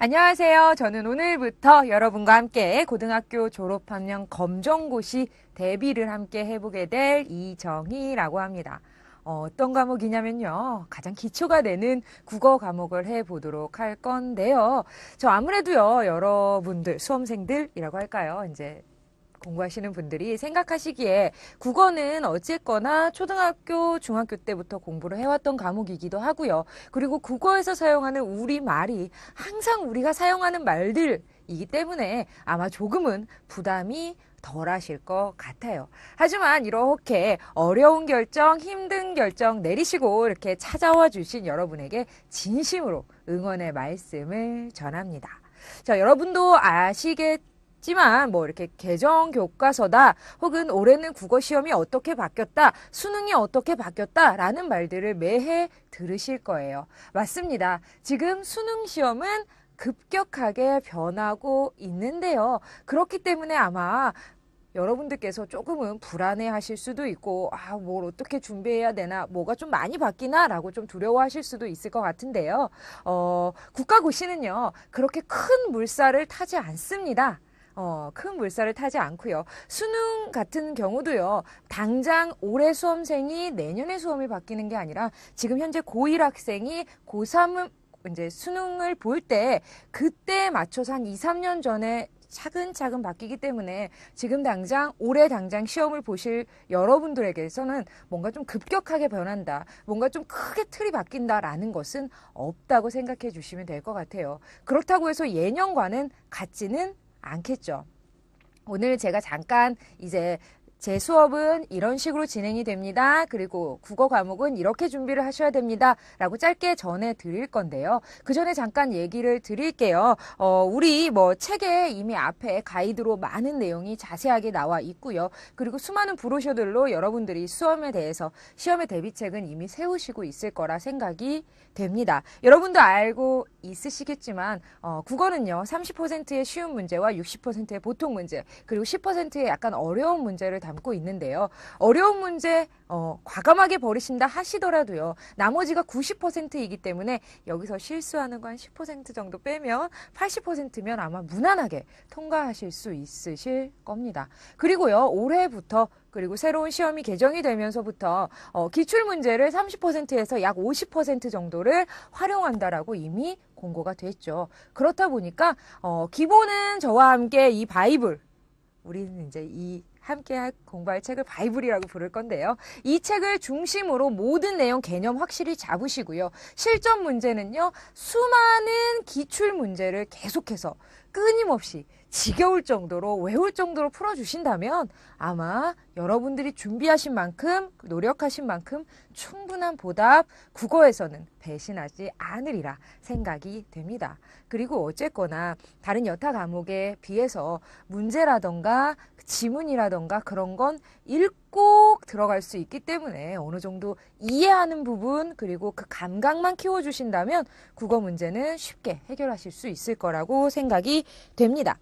안녕하세요. 저는 오늘부터 여러분과 함께 고등학교 졸업학년 검정고시 대비를 함께 해보게 될 이정희라고 합니다. 어떤 과목이냐면요. 가장 기초가 되는 국어 과목을 해보도록 할 건데요. 저 아무래도요, 여러분들, 수험생들이라고 할까요? 이제 공부하시는 분들이 생각하시기에 국어는 어쨌거나 초등학교, 중학교 때부터 공부를 해왔던 과목이기도 하고요. 그리고 국어에서 사용하는 우리말이 항상 우리가 사용하는 말들이기 때문에 아마 조금은 부담이 덜 하실 것 같아요. 하지만 이렇게 어려운 결정, 힘든 결정 내리시고 이렇게 찾아와 주신 여러분에게 진심으로 응원의 말씀을 전합니다. 자, 여러분도 아시겠지만 뭐 이렇게 개정 교과서다 혹은 올해는 국어 시험이 어떻게 바뀌었다, 수능이 어떻게 바뀌었다라는 말들을 매해 들으실 거예요. 맞습니다. 지금 수능 시험은 급격하게 변하고 있는데요. 그렇기 때문에 아마 여러분들께서 조금은 불안해 하실 수도 있고, 뭘 어떻게 준비해야 되나, 뭐가 좀 많이 바뀌나, 라고 좀 두려워하실 수도 있을 것 같은데요. 국가고시는요, 그렇게 큰 물살을 타지 않습니다. 큰 물살을 타지 않고요. 수능 같은 경우도요, 당장 올해 수험생이 내년에 수험이 바뀌는 게 아니라 지금 현재 고1 학생이 고3 이제 수능을 볼 때 그때에 맞춰서 한 2, 3년 전에 차근차근 바뀌기 때문에 지금 당장 올해 당장 시험을 보실 여러분들에게서는 뭔가 좀 급격하게 변한다, 뭔가 좀 크게 틀이 바뀐다라는 것은 없다고 생각해 주시면 될 것 같아요. 그렇다고 해서 예년과는 같지는 않겠죠. 오늘 제가 잠깐 이제 제 수업은 이런 식으로 진행이 됩니다. 그리고 국어 과목은 이렇게 준비를 하셔야 됩니다. 라고 짧게 전해 드릴 건데요. 그 전에 잠깐 얘기를 드릴게요. 우리 책에 이미 앞에 가이드로 많은 내용이 자세하게 나와 있고요. 그리고 수많은 브로셔들로 여러분들이 수험에 대해서 시험의 대비책은 이미 세우시고 있을 거라 생각이 됩니다. 여러분도 알고 있으시겠지만 국어는요, 30%의 쉬운 문제와 60%의 보통 문제, 그리고 10%의 약간 어려운 문제를 담고 있는데요. 어려운 문제 과감하게 버리신다 하시더라도요, 나머지가 90%이기 때문에 여기서 실수하는 거 한 10% 정도 빼면 80%면 아마 무난하게 통과하실 수 있으실 겁니다. 그리고요, 올해부터 그리고 새로운 시험이 개정이 되면서부터 기출문제를 30%에서 약 50% 정도를 활용한다라고 이미 공고가 됐죠. 그렇다 보니까 기본은 저와 함께 이 바이블, 우리는 이제 이 함께 공부할 책을 바이블이라고 부를 건데요. 이 책을 중심으로 모든 내용 개념 확실히 잡으시고요. 실전 문제는요, 수많은 기출 문제를 계속해서 끊임없이 지겨울 정도로 외울 정도로 풀어주신다면 아마 여러분들이 준비하신 만큼 노력하신 만큼 충분한 보답 국어에서는 배신하지 않으리라 생각이 됩니다. 그리고 어쨌거나 다른 여타 과목에 비해서 문제라던가 지문이라던가 그런 건 읽고 들어갈 수 있기 때문에 어느 정도 이해하는 부분 그리고 그 감각만 키워주신다면 국어 문제는 쉽게 해결하실 수 있을 거라고 생각이 됩니다.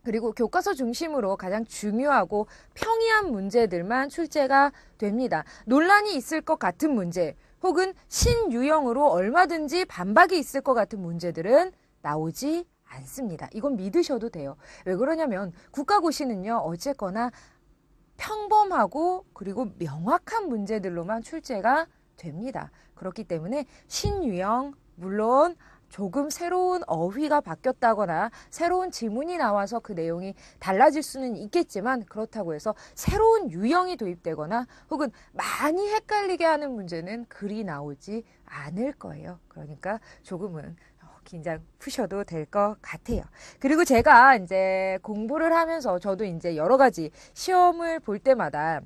그리고 교과서 중심으로 가장 중요하고 평이한 문제들만 출제가 됩니다. 논란이 있을 것 같은 문제 혹은 신유형으로 얼마든지 반박이 있을 것 같은 문제들은 나오지 않습니다. 이건 믿으셔도 돼요. 왜 그러냐면 국가고시는요, 어쨌거나 평범하고 그리고 명확한 문제들로만 출제가 됩니다. 그렇기 때문에 신유형, 물론 조금 새로운 어휘가 바뀌었다거나 새로운 지문이 나와서 그 내용이 달라질 수는 있겠지만 그렇다고 해서 새로운 유형이 도입되거나 혹은 많이 헷갈리게 하는 문제는 그리 나오지 않을 거예요. 그러니까 조금은 긴장 푸셔도 될 것 같아요. 그리고 제가 이제 공부를 하면서 저도 이제 여러 가지 시험을 볼 때마다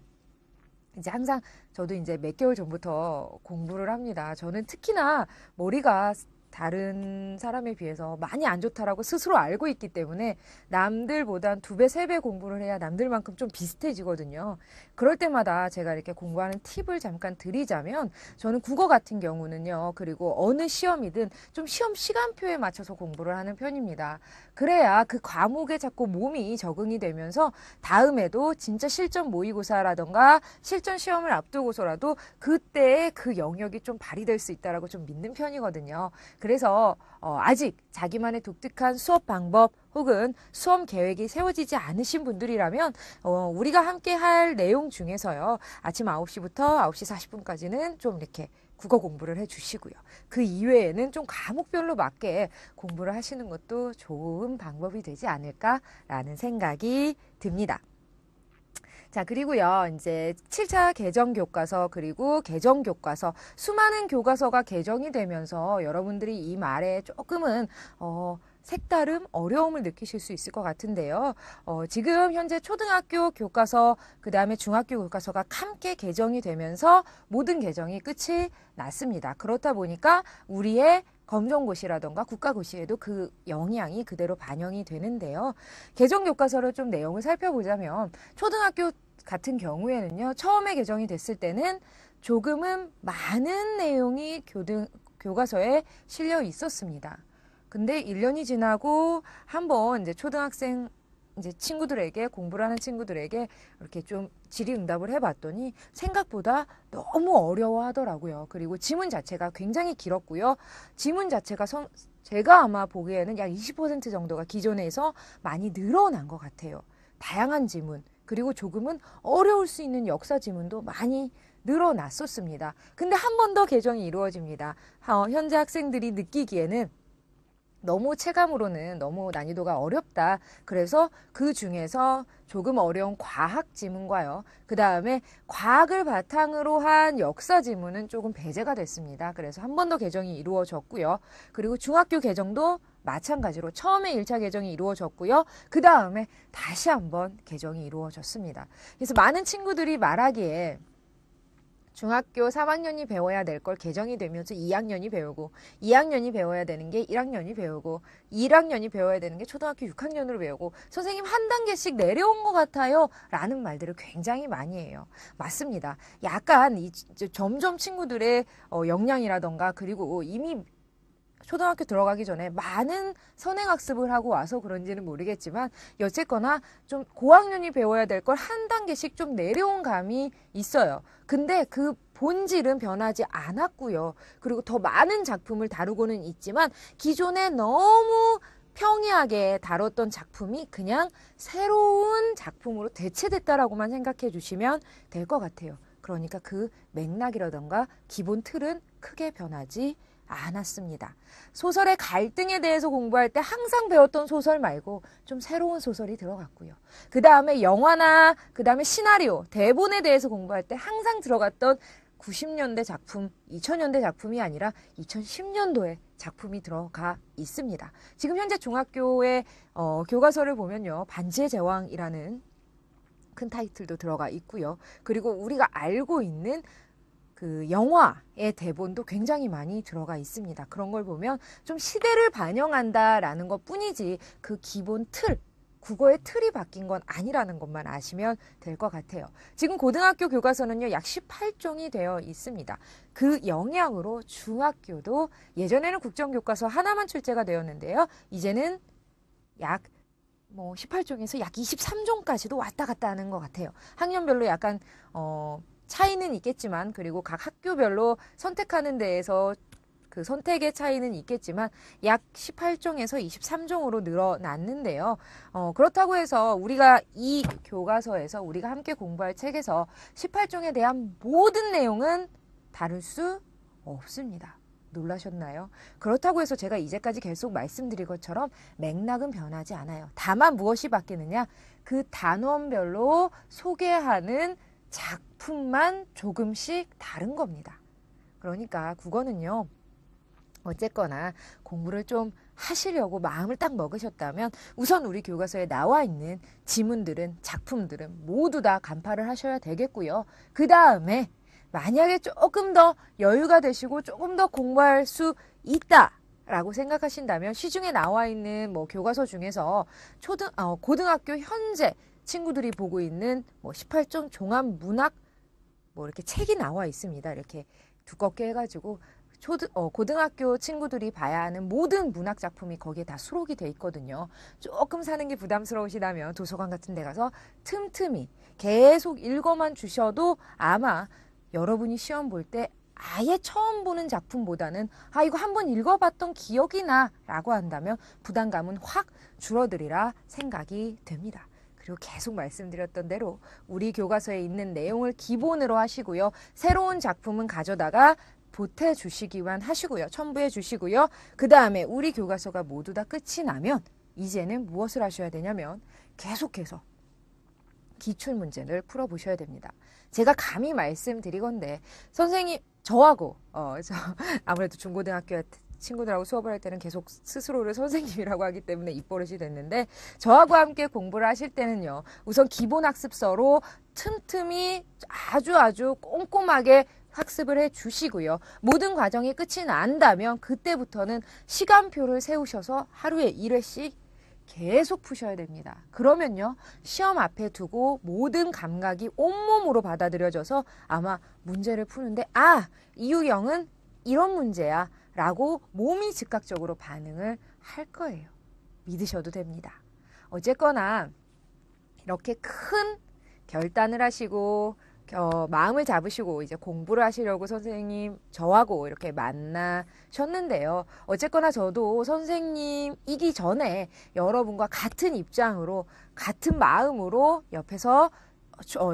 이제 항상 저도 이제 몇 개월 전부터 공부를 합니다. 저는 특히나 머리가 다른 사람에 비해서 많이 안 좋다라고 스스로 알고 있기 때문에 남들보단 2배, 3배 공부를 해야 남들만큼 좀 비슷해지거든요. 그럴 때마다 제가 이렇게 공부하는 팁을 잠깐 드리자면 저는 국어 같은 경우는요, 그리고 어느 시험이든 좀 시험 시간표에 맞춰서 공부를 하는 편입니다. 그래야 그 과목에 자꾸 몸이 적응이 되면서 다음에도 진짜 실전 모의고사라던가 실전 시험을 앞두고서라도 그때의 그 영역이 좀 발휘될 수 있다라고 좀 믿는 편이거든요. 그래서 아직 자기만의 독특한 수업 방법 혹은 수업 계획이 세워지지 않으신 분들이라면 우리가 함께 할 내용 중에서요. 아침 9시부터 9시 40분까지는 좀 이렇게 국어 공부를 해주시고요. 그 이외에는 좀 과목별로 맞게 공부를 하시는 것도 좋은 방법이 되지 않을까라는 생각이 듭니다. 자, 그리고요, 이제 7차 개정 교과서, 그리고 개정 교과서, 수많은 교과서가 개정이 되면서 여러분들이 이 말에 조금은, 색다름, 어려움을 느끼실 수 있을 것 같은데요. 지금 현재 초등학교 교과서, 그 다음에 중학교 교과서가 함께 개정이 되면서 모든 개정이 끝이 났습니다. 그렇다 보니까 우리의 검정고시라던가 국가고시에도 그 영향이 그대로 반영이 되는데요. 개정 교과서를 좀 내용을 살펴보자면 초등학교 같은 경우에는요. 처음에 개정이 됐을 때는 조금은 많은 내용이 교과서에 실려 있었습니다. 근데 1년이 지나고 한번 이제 초등학생 이제 친구들에게 공부를 하는 친구들에게 이렇게 좀 질의응답을 해봤더니 생각보다 너무 어려워하더라고요. 그리고 지문 자체가 굉장히 길었고요. 지문 자체가 제가 아마 보기에는 약 20% 정도가 기존에서 많이 늘어난 것 같아요. 다양한 지문 그리고 조금은 어려울 수 있는 역사 지문도 많이 늘어났었습니다. 근데 한 번 더 개정이 이루어집니다. 현재 학생들이 느끼기에는 너무 체감으로는 너무 난이도가 어렵다. 그래서 그 중에서 조금 어려운 과학 지문과요. 그 다음에 과학을 바탕으로 한 역사 지문은 조금 배제가 됐습니다. 그래서 한 번 더 개정이 이루어졌고요. 그리고 중학교 개정도 마찬가지로 처음에 1차 개정이 이루어졌고요. 그 다음에 다시 한번 개정이 이루어졌습니다. 그래서 많은 친구들이 말하기에 중학교 3학년이 배워야 될 걸 개정이 되면서 2학년이 배우고 2학년이 배워야 되는 게 1학년이 배우고 1학년이 배워야 되는 게 초등학교 6학년으로 배우고 선생님 한 단계씩 내려온 것 같아요 라는 말들을 굉장히 많이 해요. 맞습니다. 약간 점점 친구들의 역량이라던가 그리고 이미 초등학교 들어가기 전에 많은 선행학습을 하고 와서 그런지는 모르겠지만 어쨌거나 좀 고학년이 배워야 될 걸 한 단계씩 좀 내려온 감이 있어요. 근데 그 본질은 변하지 않았고요. 그리고 더 많은 작품을 다루고는 있지만 기존에 너무 평이하게 다뤘던 작품이 그냥 새로운 작품으로 대체됐다라고만 생각해 주시면 될 것 같아요. 그러니까 그 맥락이라던가 기본 틀은 크게 변하지 않았습니다. 소설의 갈등에 대해서 공부할 때 항상 배웠던 소설 말고 좀 새로운 소설이 들어갔고요. 그 다음에 영화나 그 다음에 시나리오, 대본에 대해서 공부할 때 항상 들어갔던 90년대 작품, 2000년대 작품이 아니라 2010년도에 작품이 들어가 있습니다. 지금 현재 중학교의 교과서를 보면요. 반지의 제왕이라는 큰 타이틀도 들어가 있고요. 그리고 우리가 알고 있는 그 영화의 대본도 굉장히 많이 들어가 있습니다. 그런 걸 보면 좀 시대를 반영한다라는 것 뿐이지 그 기본 틀, 국어의 틀이 바뀐 건 아니라는 것만 아시면 될 것 같아요. 지금 고등학교 교과서는요, 약 18종이 되어 있습니다. 그 영향으로 중학교도 예전에는 국정교과서 하나만 출제가 되었는데요. 이제는 약 18종에서 약 23종까지도 왔다 갔다 하는 것 같아요. 학년별로 약간 차이는 있겠지만 그리고 각 학교별로 선택하는 데에서 그 선택의 차이는 있겠지만 약 18종에서 23종으로 늘어났는데요. 그렇다고 해서 우리가 이 교과서에서 우리가 함께 공부할 책에서 18종에 대한 모든 내용은 다룰 수 없습니다. 놀라셨나요? 그렇다고 해서 제가 이제까지 계속 말씀드린 것처럼 맥락은 변하지 않아요. 다만 무엇이 바뀌느냐? 그 단원별로 소개하는 작품만 조금씩 다른 겁니다. 그러니까 국어는요. 어쨌거나 공부를 좀 하시려고 마음을 딱 먹으셨다면 우선 우리 교과서에 나와 있는 지문들은 작품들은 모두 다 간파를 하셔야 되겠고요. 그 다음에 만약에 조금 더 여유가 되시고 조금 더 공부할 수 있다 라고 생각하신다면 시중에 나와 있는 교과서 중에서 고등학교 현재 친구들이 보고 있는 18종 종합 문학 이렇게 책이 나와 있습니다. 이렇게 두껍게 해가지고 고등학교 친구들이 봐야 하는 모든 문학 작품이 거기에 다 수록이 돼 있거든요. 조금 사는 게 부담스러우시다면 도서관 같은 데 가서 틈틈이 계속 읽어만 주셔도 아마 여러분이 시험 볼 때 아예 처음 보는 작품보다는 아 이거 한번 읽어봤던 기억이 나 라고 한다면 부담감은 확 줄어들이라 생각이 됩니다. 그리고 계속 말씀드렸던 대로 우리 교과서에 있는 내용을 기본으로 하시고요. 새로운 작품은 가져다가 보태주시기만 하시고요. 첨부해 주시고요. 그 다음에 우리 교과서가 모두 다 끝이 나면 이제는 무엇을 하셔야 되냐면 계속해서 기출문제를 풀어보셔야 됩니다. 제가 감히 말씀드리건데 선생님 저하고 아무래도 중고등학교 친구들하고 수업을 할 때는 계속 스스로를 선생님이라고 하기 때문에 입버릇이 됐는데 저하고 함께 공부를 하실 때는요. 우선 기본학습서로 틈틈이 아주 꼼꼼하게 학습을 해 주시고요. 모든 과정이 끝이 난다면 그때부터는 시간표를 세우셔서 하루에 1회씩 계속 푸셔야 됩니다. 그러면요. 시험 앞에 두고 모든 감각이 온몸으로 받아들여져서 아마 문제를 푸는데 이 유형은 이런 문제야 라고 몸이 즉각적으로 반응을 할 거예요. 믿으셔도 됩니다. 어쨌거나 이렇게 큰 결단을 하시고 마음을 잡으시고 이제 공부를 하시려고 선생님 저하고 이렇게 만나셨는데요. 어쨌거나 저도 선생님이기 전에 여러분과 같은 입장으로 같은 마음으로 옆에서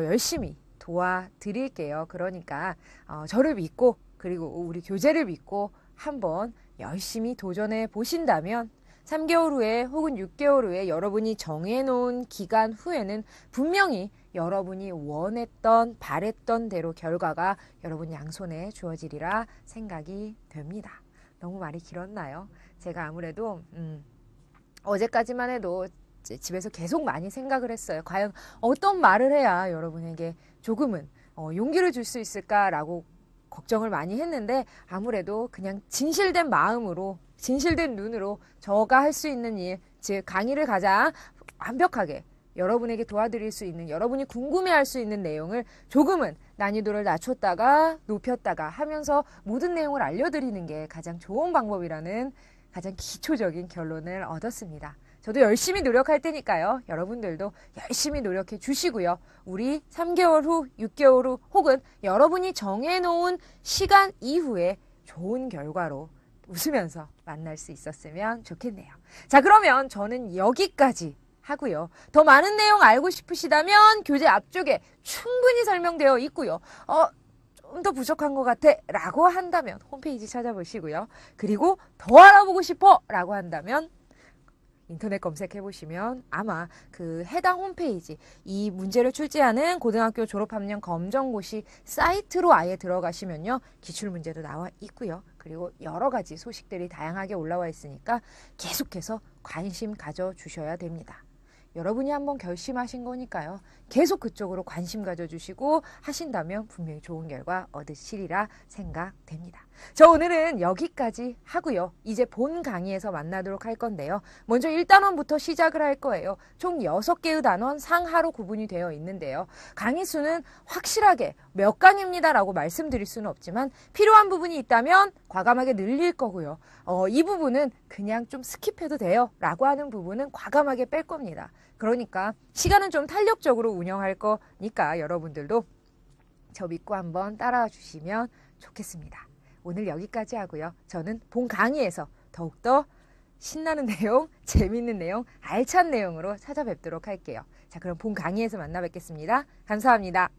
열심히 도와드릴게요. 그러니까 저를 믿고 그리고 우리 교재를 믿고 한번 열심히 도전해 보신다면 3개월 후에 혹은 6개월 후에 여러분이 정해놓은 기간 후에는 분명히 여러분이 원했던 바랬던 대로 결과가 여러분 양손에 주어지리라 생각이 됩니다. 너무 말이 길었나요? 제가 아무래도 어제까지만 해도 집에서 계속 많이 생각을 했어요. 과연 어떤 말을 해야 여러분에게 조금은 용기를 줄 수 있을까라고 걱정을 많이 했는데 아무래도 그냥 진실된 마음으로 진실된 눈으로 저가 할 수 있는 일, 즉 강의를 가장 완벽하게 여러분에게 도와드릴 수 있는 여러분이 궁금해할 수 있는 내용을 조금은 난이도를 낮췄다가 높였다가 하면서 모든 내용을 알려드리는 게 가장 좋은 방법이라는 가장 기초적인 결론을 얻었습니다. 저도 열심히 노력할 테니까요. 여러분들도 열심히 노력해 주시고요. 우리 3개월 후, 6개월 후 혹은 여러분이 정해놓은 시간 이후에 좋은 결과로 웃으면서 만날 수 있었으면 좋겠네요. 자, 그러면 저는 여기까지 하고요. 더 많은 내용 알고 싶으시다면 교재 앞쪽에 충분히 설명되어 있고요. 좀 더 부족한 것 같아 라고 한다면 홈페이지 찾아보시고요. 그리고 더 알아보고 싶어 라고 한다면 인터넷 검색해 보시면 아마 그 해당 홈페이지 이 문제를 출제하는 고등학교 졸업학년 검정고시 사이트로 아예 들어가시면요. 기출문제도 나와 있고요. 그리고 여러 가지 소식들이 다양하게 올라와 있으니까 계속해서 관심 가져주셔야 됩니다. 여러분이 한번 결심하신 거니까요. 계속 그쪽으로 관심 가져주시고 하신다면 분명히 좋은 결과 얻으시리라 생각됩니다. 저 오늘은 여기까지 하고요. 이제 본 강의에서 만나도록 할 건데요. 먼저 1단원부터 시작을 할 거예요. 총 6개의 단원 상하로 구분이 되어 있는데요. 강의 수는 확실하게 몇 강입니다 라고 말씀드릴 수는 없지만 필요한 부분이 있다면 과감하게 늘릴 거고요. 이 부분은 그냥 좀 스킵해도 돼요 라고 하는 부분은 과감하게 뺄 겁니다. 그러니까 시간은 좀 탄력적으로 운영할 거니까 여러분들도 저 믿고 한번 따라와 주시면 좋겠습니다. 오늘 여기까지 하고요. 저는 본 강의에서 더욱더 신나는 내용, 재밌는 내용, 알찬 내용으로 찾아뵙도록 할게요. 자, 그럼 본 강의에서 만나 뵙겠습니다. 감사합니다.